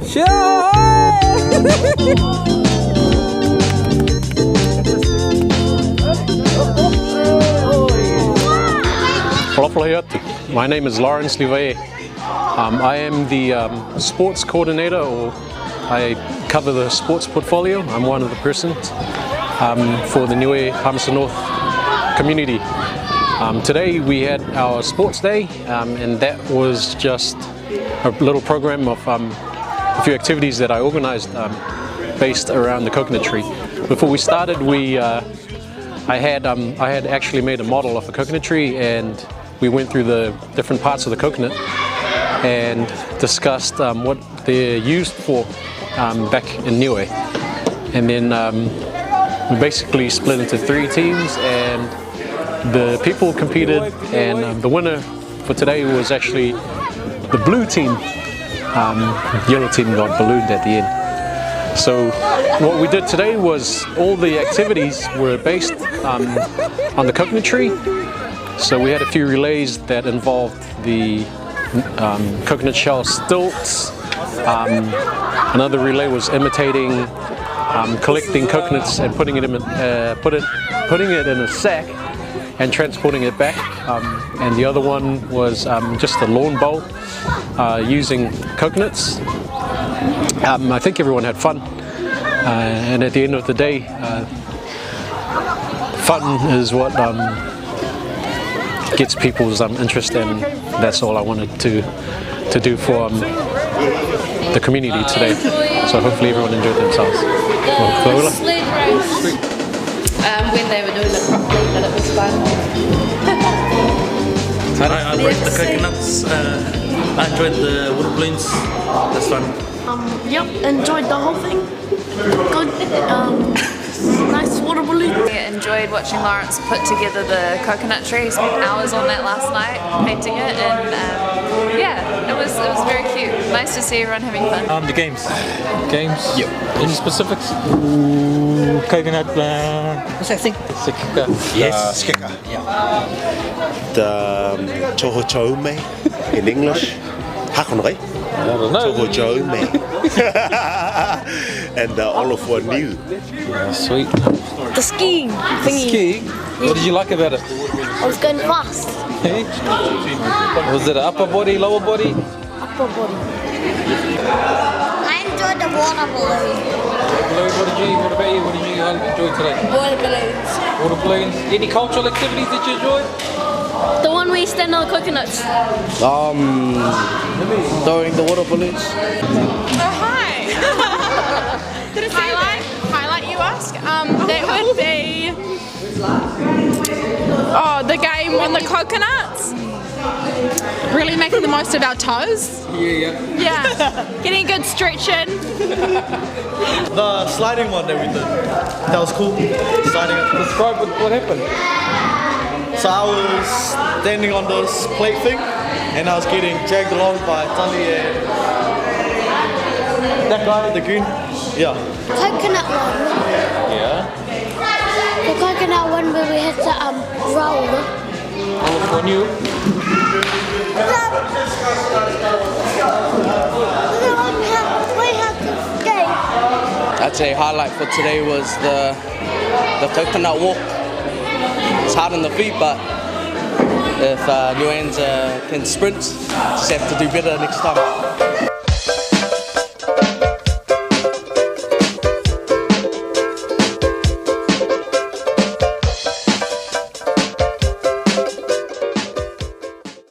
My name is Liuvaie. I am the sports coordinator, or I cover the sports portfolio. I'm one of the persons for the Niue Palmerston North community. Today we had our sports day, and that was just a little program of a few activities that I organized based around the coconut tree. Before we started, I had actually made a model of a coconut tree, and we went through the different parts of the coconut and discussed what they're used for back in Niue. And then we basically split into 3 teams, and the people competed, and the winner for today was actually the blue team. The yellow team got ballooned at the end. So what we did today was all the activities were based on the coconut tree. So we had a few relays that involved the coconut shell stilts. Another relay was imitating collecting coconuts and putting it in a sack and transporting it back. And the other one was just a lawn bowl using coconuts. I think everyone had fun. And at the end of the day, fun is what gets people's interest, and that's all I wanted to do for the community today. So hopefully everyone enjoyed themselves. The sled race, when they were doing it properly, but it was fun. I broke the coconuts. I enjoyed the water balloons. That's fun. Yep, enjoyed the whole thing. Good. Nice water balloon. I enjoyed watching Lawrence put together the coconut tree. Spent hours on that last night painting it, and yeah, it was very cute. Nice to see everyone having fun. The games. Games? Yep. Any specifics? Coconut. What's that thing? Skika. Yes. Skika. Yeah. The chohochome in English. Hakonrei. I don't know. Chohochome. And all of one new. Yeah, sweet. The skiing thingy. Skiing? What did you like about it? I was going fast. Was it upper body, lower body? Upper body. I enjoyed the water balloon. What about you? What did you enjoy today? Water balloons. Water balloons. Any cultural activities that you enjoyed? The one where you stand on the coconuts. Throwing the water balloons. Oh, hi. Highlight you ask? That would be the game on the coconuts. Really making the most of our toes. Yeah. Getting a good stretch in. The sliding one that we did. That was cool. Sliding. Describe what happened. So I was standing on this plate thing, and I was getting dragged along by Tali and that guy, the green. Yeah. Coconut one. Yeah. The coconut one where we had to roll. For you? We had to skate. I'd say highlight for today was the coconut walk. It's hard on the feet, but if Niueans can sprint, just have to do better next time.